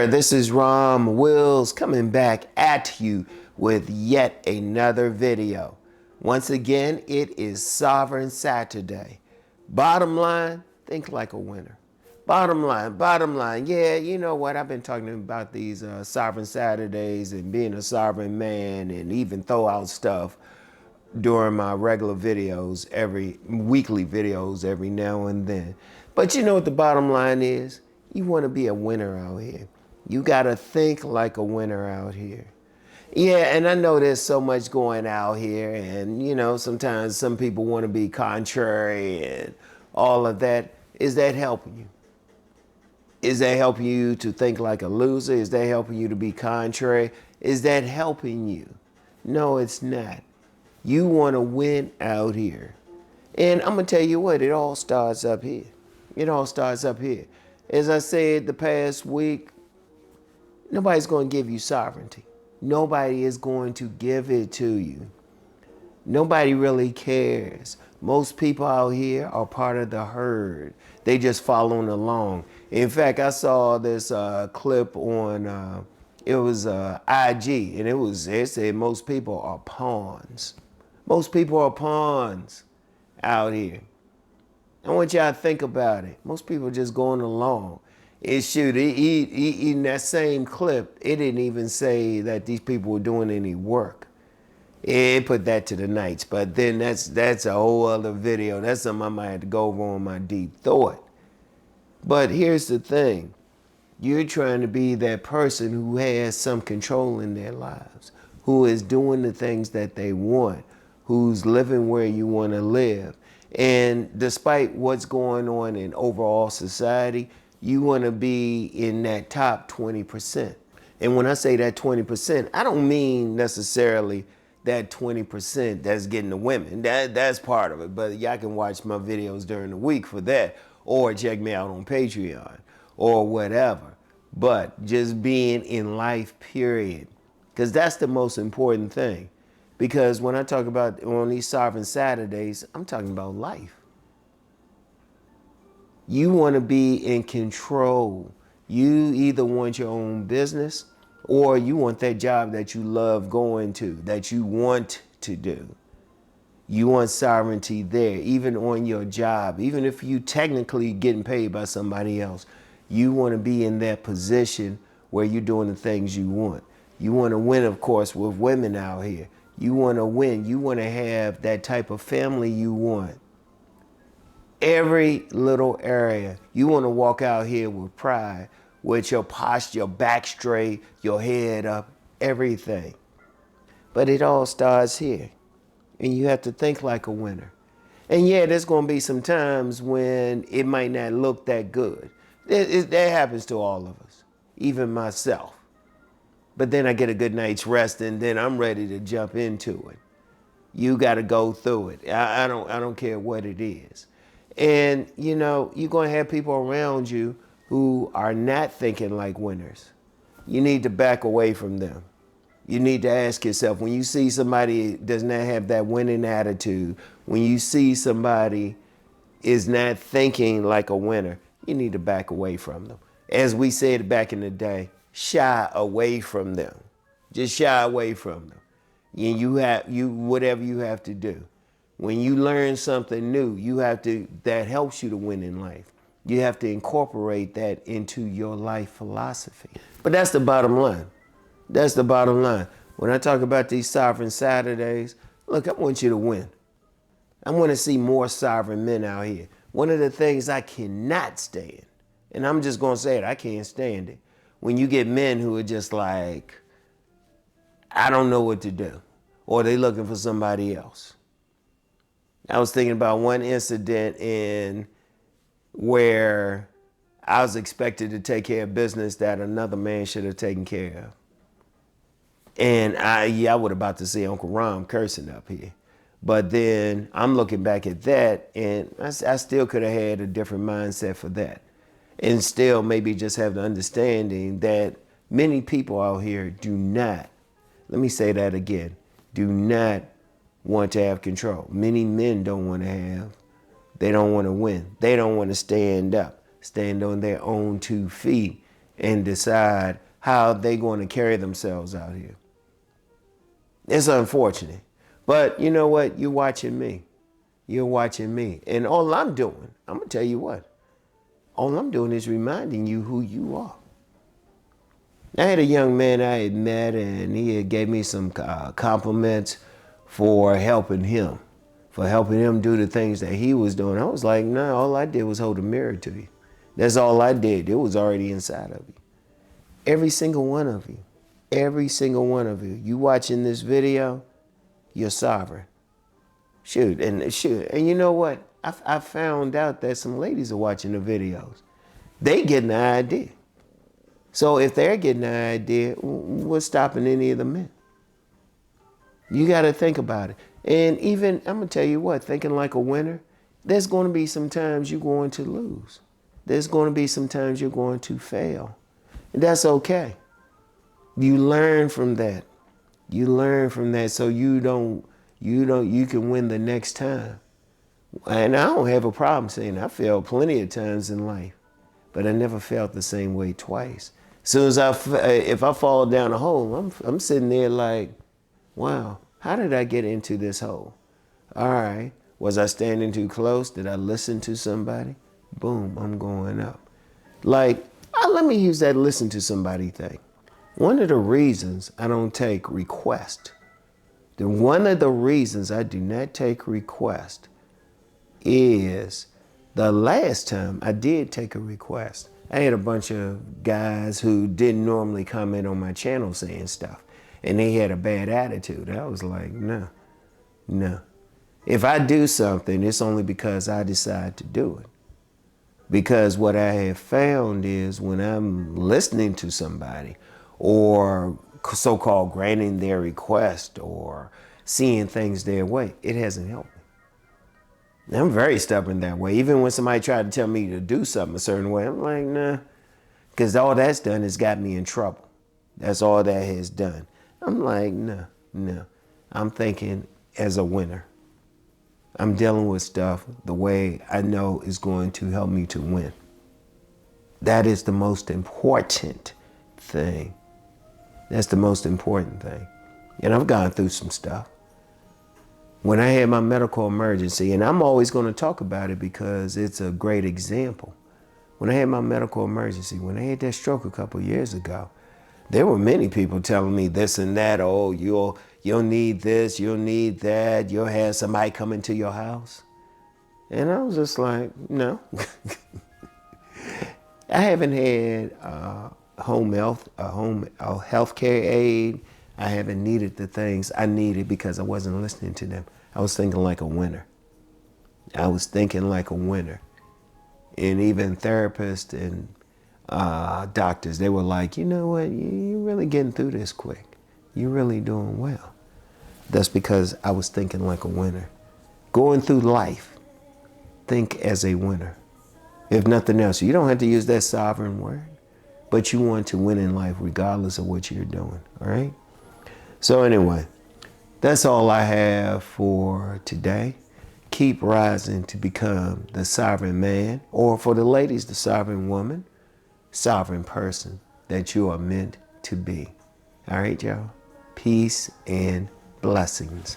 there, this is RomWills coming back at you with yet another video. Once again, it is Sovereign Saturday. Bottom line, think like a winner. Bottom line, yeah, you know what? I've been talking about these Sovereign Saturdays and being a sovereign man and even throw out stuff during my regular videos, weekly videos every now and then. But you know what the bottom line is? You want to be a winner out here. You got to think like a winner out here. Yeah, and I know there's so much going out here, and you know, sometimes some people want to be contrary and all of that. Is that helping you? Is that helping you to think like a loser? Is that helping you to be contrary? Is that helping you? No, it's not. You want to win out here. And I'm going to tell you what, it all starts up here. It all starts up here. As I said the past week, nobody's going to give you sovereignty. Nobody is going to give it to you. Nobody really cares. Most people out here are part of the herd. They just following along. In fact, I saw this clip on, it was IG, and it said most people are pawns. Most people are pawns out here. I want y'all to think about it. Most people are just going along. In that same clip, it didn't even say that these people were doing any work. It put that to the nights, but then that's a whole other video. That's something I might have to go over on my deep thought. But here's the thing. You're trying to be that person who has some control in their lives, who is doing the things that they want, who's living where you want to live. And despite what's going on in overall society, you want to be in that top 20%. And when I say that 20%, I don't mean necessarily that 20% that's getting the women. That's part of it. But y'all can watch my videos during the week for that, or check me out on Patreon or whatever. But just being in life, period. Because that's the most important thing. Because when I talk about on these Sovereign Saturdays, I'm talking about life. You want to be in control. You either want your own business or you want that job that you love going to, that you want to do. You want sovereignty there, even on your job, even if you technically getting paid by somebody else. You want to be in that position where you're doing the things you want. You want to win, of course, with women out here. You want to win. You want to have that type of family you want. Every little area. You want to walk out here with pride, with your posture, your back straight, your head up, everything. But it all starts here. And you have to think like a winner. And yeah, there's going to be some times when it might not look that good. That happens to all of us, even myself. But then I get a good night's rest and then I'm ready to jump into it. You got to go through it. I don't care what it is. And you know, you're going to have people around you who are not thinking like winners. You need to back away from them. You need to ask yourself, when you see somebody does not have that winning attitude, when you see somebody is not thinking like a winner, you need to back away from them. As we said back in the day, shy away from them. Just shy away from them. Whatever you have to do. When you learn something new, that helps you to win in life. You have to incorporate that into your life philosophy. But that's the bottom line. That's the bottom line. When I talk about these Sovereign Saturdays, look, I want you to win. I want to see more sovereign men out here. One of the things I cannot stand, and I'm just going to say it, I can't stand it, when you get men who are just like, I don't know what to do, or they looking for somebody else. I was thinking about one incident where I was expected to take care of business that another man should have taken care of. And I was about to say Uncle Rom cursing up here. But then I'm looking back at that and I still could have had a different mindset for that. And still maybe just have the understanding that many people out here do not, let me say that again, do not want to have control. Many men don't want to have. They don't want to win. They don't want to stand up, stand on their own 2 feet and decide how they're going to carry themselves out here. It's unfortunate. But you know what? You're watching me. You're watching me. And all I'm doing, I'm going to tell you what, all I'm doing is reminding you who you are. I had a young man I had met, and he had gave me some compliments for helping him do the things that he was doing. I was like, no, all I did was hold a mirror to you. That's all I did. It was already inside of you. Every single one of you. Every single one of you. You watching this video, you're sovereign. Shoot. And you know what? I found out that some ladies are watching the videos. They getting the idea. So if they're getting the idea, what's stopping any of the men? You got to think about it. And even, I'm going to tell you what, thinking like a winner, there's going to be some times you're going to lose. There's going to be some times you're going to fail. And that's okay. You learn from that. You learn from that so you can win the next time. And I don't have a problem saying I failed plenty of times in life, but I never felt the same way twice. As soon as if I fall down a hole, I'm sitting there like, wow, how did I get into this hole? All right, was I standing too close? Did I listen to somebody? Boom, I'm going up. Like, let me use that listen to somebody thing. One of the reasons I don't take requests, one of the reasons I do not take requests is the last time I did take a request, I had a bunch of guys who didn't normally comment on my channel saying stuff, and they had a bad attitude. I was like, no. If I do something, it's only because I decide to do it. Because what I have found is when I'm listening to somebody or so-called granting their request or seeing things their way, it hasn't helped me. I'm very stubborn that way. Even when somebody tried to tell me to do something a certain way, I'm like, nah. Because all that's done is got me in trouble. That's all that has done. I'm like, no. I'm thinking as a winner. I'm dealing with stuff the way I know is going to help me to win. That is the most important thing. That's the most important thing. And I've gone through some stuff. When I had my medical emergency, and I'm always going to talk about it because it's a great example. When I had my medical emergency, when I had that stroke a couple years ago, there were many people telling me this and that. Oh, you'll need this, you'll need that, you'll have somebody come into your house. And I was just like, no. I haven't had home health care aid. I haven't needed the things I needed because I wasn't listening to them. I was thinking like a winner. I was thinking like a winner. And even therapists and doctors, they were like, you know what, you're really getting through this quick. You're really doing well. That's because I was thinking like a winner. Going through life, think as a winner. If nothing else, you don't have to use that sovereign word, but you want to win in life regardless of what you're doing, all right? So anyway, that's all I have for today. Keep rising to become the sovereign man, or for the ladies, the sovereign woman, sovereign person that you are meant to be. All right, y'all? Peace and blessings.